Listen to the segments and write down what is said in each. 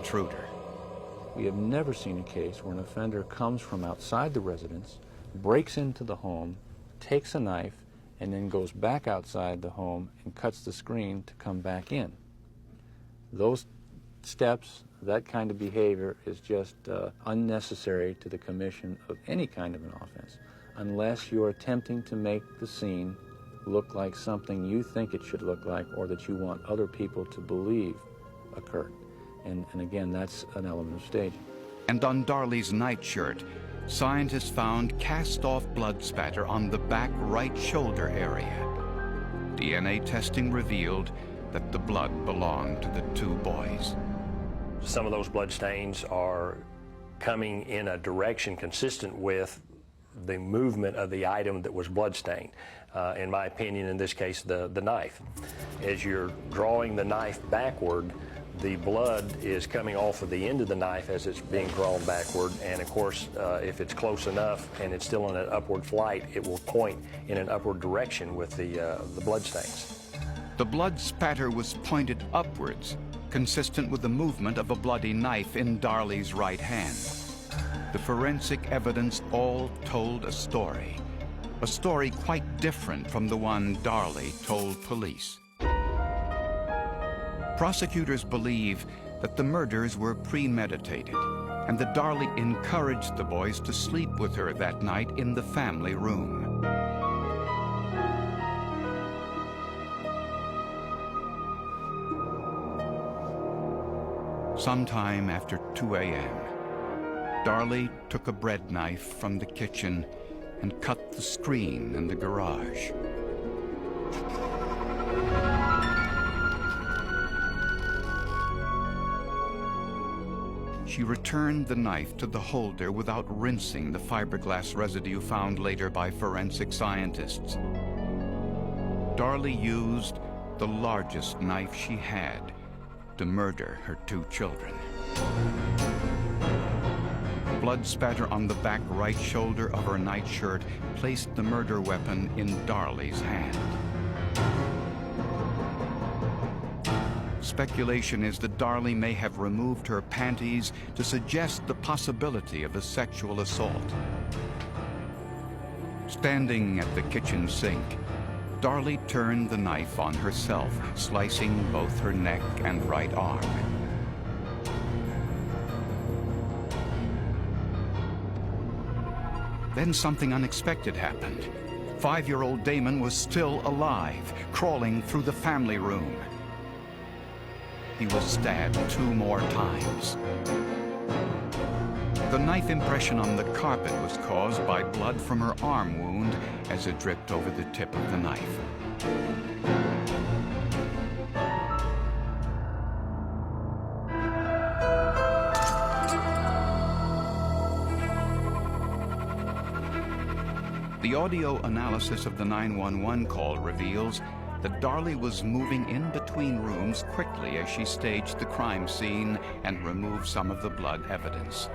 intruder. We have never seen a case where an offender comes from outside the residence, breaks into the home, takes a knife, and then goes back outside the home and cuts the screen to come back in. Those steps, that kind of behavior is just unnecessary to the commission of any kind of an offense, unless you're attempting to make the scene look like something you think it should look like or that you want other people to believe occurred. And again, that's an element of staging. And on Darley's nightshirt, scientists found cast-off blood spatter on the back right shoulder area. DNA testing revealed that the blood belonged to the two boys. Some of those blood stains are coming in a direction consistent with the movement of the item that was bloodstained. In my opinion, in this case, the knife. As you're drawing the knife backward, the blood is coming off of the end of the knife as it's being drawn backward, and of course, if it's close enough and it's still in an upward flight, it will point in an upward direction with the blood stains. The blood spatter was pointed upwards, consistent with the movement of a bloody knife in Darley's right hand. The forensic evidence all told a story quite different from the one Darley told police. Prosecutors believe that the murders were premeditated and that Darley encouraged the boys to sleep with her that night in the family room. Sometime after 2 a.m., Darley took a bread knife from the kitchen and cut the screen in the garage. She returned the knife to the holder without rinsing the fiberglass residue found later by forensic scientists. Darley used the largest knife she had to murder her two children. Blood spatter on the back right shoulder of her nightshirt placed the murder weapon in Darley's hand. Speculation is that Darley may have removed her panties to suggest the possibility of a sexual assault. Standing at the kitchen sink, Darley turned the knife on herself, slicing both her neck and right arm. Then something unexpected happened. 5-year-old Damon was still alive, crawling through the family room. He was stabbed 2 more times. The knife impression on the carpet was caused by blood from her arm wound as it dripped over the tip of the knife. The audio analysis of the 911 call reveals that Darley was moving in between rooms quickly as she staged the crime scene and removed some of the blood evidence.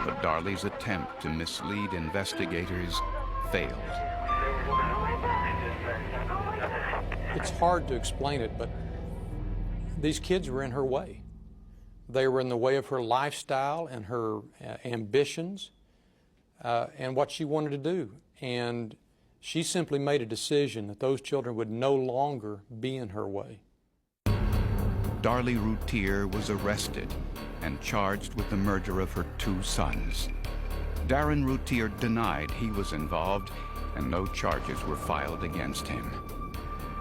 But Darley's attempt to mislead investigators failed. It's hard to explain it, but these kids were in her way. They were in the way of her lifestyle and her ambitions and what she wanted to do. And she simply made a decision that those children would no longer be in her way. Darley Routier was arrested and charged with the murder of her 2 sons. Darren Routier denied he was involved, and no charges were filed against him.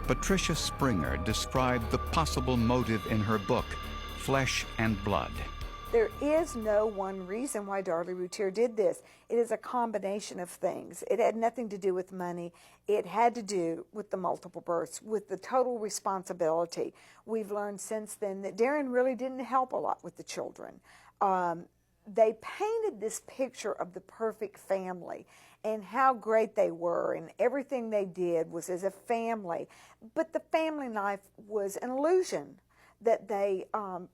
Patricia Springer described the possible motive in her book, Flesh and Blood. There is no one reason why Darley Routier did this. It is a combination of things. It had nothing to do with money. It had to do with the multiple births, with the total responsibility. We've learned since then that Darren really didn't help a lot with the children. They painted this picture of the perfect family and how great they were, and everything they did was as a family. But the family life was an illusion. that they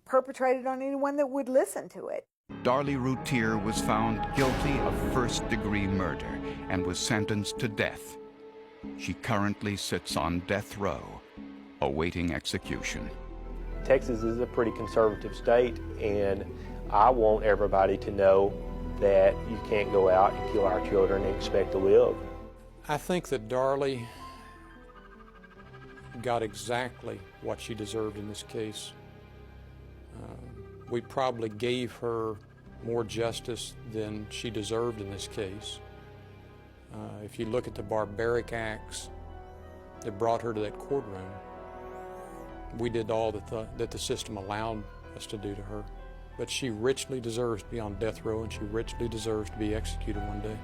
perpetrated on anyone that would listen to it. Darlie Routier was found guilty of first-degree murder and was sentenced to death. She currently sits on death row, awaiting execution. Texas is a pretty conservative state, and I want everybody to know that you can't go out and kill our children and expect to live. I think that Darlie got exactly what she deserved in this case. We probably gave her more justice than she deserved in this case. If you look at the barbaric acts that brought her to that courtroom, we did all that the system allowed us to do to her. But she richly deserves to be on death row, and she richly deserves to be executed one day.